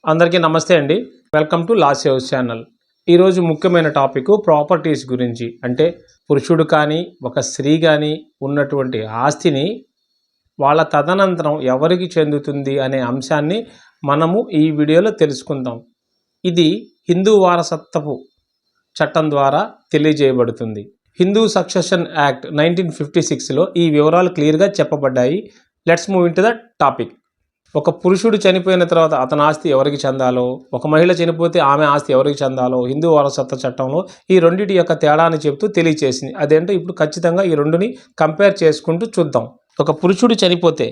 అందరికీ నమస్తే అండి. Welcome to law saves channel. ఈరోజు ముఖ్యమైన టాపిక్ ప్రాపర్టీస్ గురించి. అంటే పురుషుడు కానీ ఒక స్త్రీ కానీ ఉన్నటువంటి ఆస్తిని వాళ్ళ తదనంతరం ఎవరికి చెందుతుంది అనే అంశాన్ని మనము ఈ వీడియోలో తెలుసుకుందాం. ఇది హిందూ వారసత్వపు చట్టం ద్వారా తెలియజేయబడుతుంది. హిందూ సక్సెషన్ యాక్ట్ 1956లో ఈ వివరాలు క్లియర్గా చెప్పబడ్డాయి. Let's move in to the topic. ఒక పురుషుడు చనిపోయిన తర్వాత అతని ఆస్తి ఎవరికి చెందాలో, ఒక మహిళ చనిపోతే ఆమె ఆస్తి ఎవరికి చెందాలో హిందూ వారసత్వ చట్టంలో ఈ రెండింటి యొక్క తేడాని చెప్తూ తెలియచేసింది. అదేంటో ఇప్పుడు ఖచ్చితంగా ఈ రెండుని కంపేర్ చేసుకుంటూ చూద్దాం. ఒక పురుషుడు చనిపోతే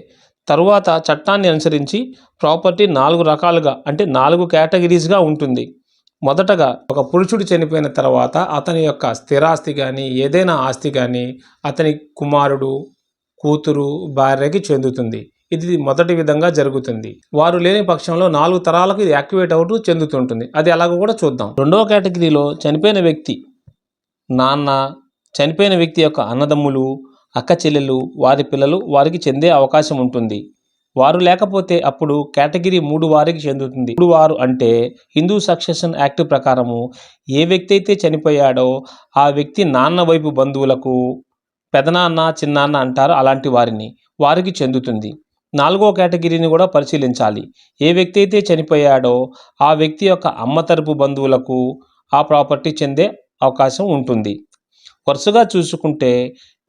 తరువాత చట్టాన్ని అనుసరించి ప్రాపర్టీ 4 రకాలుగా అంటే 4 కేటగిరీస్గా ఉంటుంది. మొదటగా ఒక పురుషుడు చనిపోయిన తర్వాత అతని యొక్క స్థిరాస్తి కానీ ఏదైనా ఆస్తి కానీ అతని కుమారుడు, కూతురు, భార్యకి చెందుతుంది. ఇది మొదటి విధంగా జరుగుతుంది. వారు లేని పక్షంలో 4 తరాలకు ఇది యాక్టివేట్ అవుతూ చెందుతుంటుంది. అది ఎలాగో కూడా చూద్దాం. రెండవ కేటగిరీలో చనిపోయిన వ్యక్తి నాన్న, చనిపోయిన వ్యక్తి యొక్క అన్నదమ్ములు, అక్క చెల్లెలు, వారి పిల్లలు వారికి చెందే అవకాశం ఉంటుంది. వారు లేకపోతే అప్పుడు కేటగిరీ 3 వారికి చెందుతుంది. 3 వారు అంటే హిందూ సక్సెషన్ యాక్ట్ ప్రకారము ఏ వ్యక్తి అయితే చనిపోయాడో ఆ వ్యక్తి నాన్న వైపు బంధువులకు పెదనాన్న, చిన్నాన్న అంటారు, అలాంటి వారికి చెందుతుంది. 4వ కేటగిరీని కూడా పరిశీలించాలి. ఏ వ్యక్తి అయితే చనిపోయాడో ఆ వ్యక్తి యొక్క అమ్మ తరపు బంధువులకు ఆ ప్రాపర్టీ చెందే అవకాశం ఉంటుంది. వరుసగా చూసుకుంటే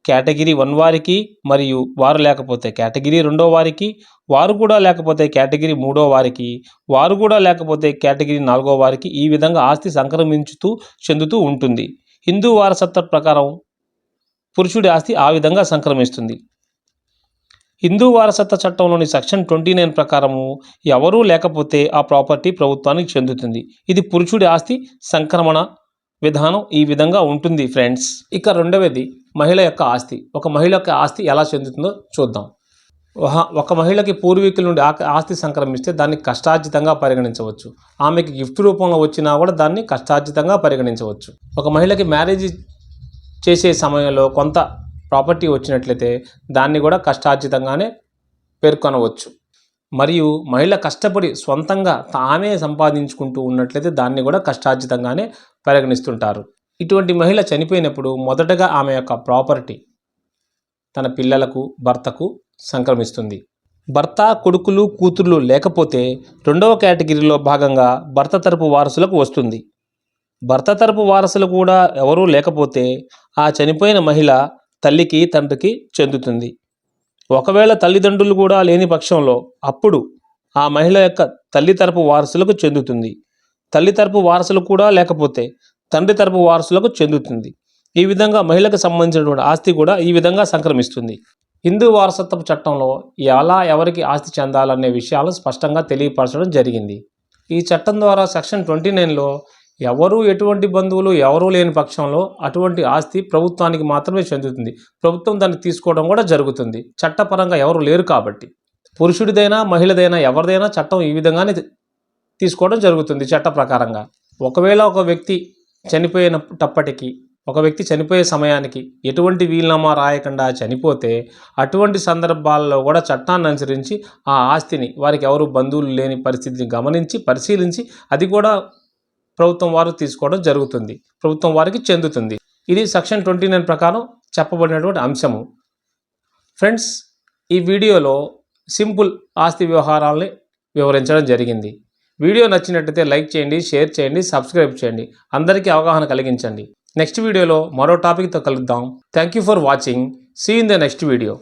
కేటగిరీ 1 వారికి, మరియు వారు లేకపోతే కేటగిరీ 2వ వారికి, వారు కూడా లేకపోతే కేటగిరీ 3వ వారికి, వారు కూడా లేకపోతే కేటగిరీ 4వ వారికి ఈ విధంగా ఆస్తి సంక్రమించుతూ చెందుతూ ఉంటుంది. హిందూ వారసత్వ ప్రకారం పురుషుడి ఆస్తి ఆ విధంగా సంక్రమిస్తుంది. హిందూ వారసత్వ చట్టంలోని సెక్షన్ 29 ప్రకారము ఎవరూ లేకపోతే ఆ ప్రాపర్టీ ప్రభుత్వానికి చెందుతుంది. ఇది పురుషుడి ఆస్తి సంక్రమణ విధానం ఈ విధంగా ఉంటుంది ఫ్రెండ్స్. ఇక రెండవది మహిళ యొక్క ఆస్తి. ఒక మహిళ యొక్క ఆస్తి ఎలా చెందుతుందో చూద్దాం. ఒక మహిళకి పూర్వీకుల నుండి ఆస్తి సంక్రమిస్తే దాన్ని కష్టార్జితంగా పరిగణించవచ్చు. ఆమెకి గిఫ్ట్ రూపంలో వచ్చినా కూడా దాన్ని కష్టార్జితంగా పరిగణించవచ్చు. ఒక మహిళకి మ్యారేజ్ చేసే సమయంలో కొంత ప్రాపర్టీ వచ్చినట్లయితే దాన్ని కూడా కష్టార్జితంగానే పేర్కొనవచ్చు. మరియు మహిళ కష్టపడి సొంతంగా తామే సంపాదించుకుంటూ ఉన్నట్లయితే దాన్ని కూడా కష్టార్జితంగానే పరిగణిస్తుంటారు. ఇటువంటి మహిళ చనిపోయినప్పుడు మొదటగా ఆమె యొక్క ప్రాపర్టీ తన పిల్లలకు, భర్తకు సంక్రమిస్తుంది. భర్త, కొడుకులు, కూతుర్లు లేకపోతే 2వ కేటగిరీలో భాగంగా భర్త తరపు వారసులకు వస్తుంది. భర్త తరపు వారసులు కూడా ఎవరూ లేకపోతే ఆ చనిపోయిన మహిళ తల్లికి, తండ్రికి చెందుతుంది. ఒకవేళ తల్లిదండ్రులు కూడా లేని పక్షంలో అప్పుడు ఆ మహిళ యొక్క తల్లి తరపు వారసులకు చెందుతుంది. తల్లి తరపు వారసులు కూడా లేకపోతే తండ్రి తరపు వారసులకు చెందుతుంది. ఈ విధంగా మహిళకు సంబంధించినటువంటి ఆస్తి కూడా ఈ విధంగా సంక్రమిస్తుంది. హిందూ వారసత్వ చట్టంలో ఎవరికి ఆస్తి చెందాలనే విషయాలు స్పష్టంగా తెలియపరచడం జరిగింది. ఈ చట్టం ద్వారా సెక్షన్ 29లో ఎటువంటి బంధువులు ఎవరూ లేని పక్షంలో అటువంటి ఆస్తి ప్రభుత్వానికి మాత్రమే చెందుతుంది. ప్రభుత్వం దాన్ని తీసుకోవడం కూడా జరుగుతుంది. చట్టపరంగా ఎవరు లేరు కాబట్టి పురుషుడిదైనా మహిళదైనా ఎవరిదైనా చట్టం ఈ విధంగానే తీసుకోవడం జరుగుతుంది చట్ట ప్రకారంగా. ఒకవేళ ఒక వ్యక్తి చనిపోయే సమయానికి ఎటువంటి వీలునామా రాయకుండా చనిపోతే అటువంటి సందర్భాల్లో కూడా చట్టాన్ని అనుసరించి ఆ ఆస్తిని వారికి ఎవరు బంధువులు లేని పరిస్థితిని గమనించి పరిశీలించి అది కూడా ప్రభుత్వం వారు తీసుకోవడం జరుగుతుంది. ప్రభుత్వం వారికి చెందుతుంది. ఇది సెక్షన్ 29 ప్రకారం చెప్పబడినటువంటి అంశము. ఫ్రెండ్స్, ఈ వీడియోలో సింపుల్ ఆస్తి వ్యవహారాలని వివరించడం జరిగింది. వీడియో నచ్చినట్లయితే లైక్ చేయండి, షేర్ చేయండి, సబ్స్క్రైబ్ చేయండి, అందరికీ అవగాహన కలిగించండి. నెక్స్ట్ వీడియోలో మరో టాపిక్తో కలుద్దాం. Thank you for watching. See in the next video.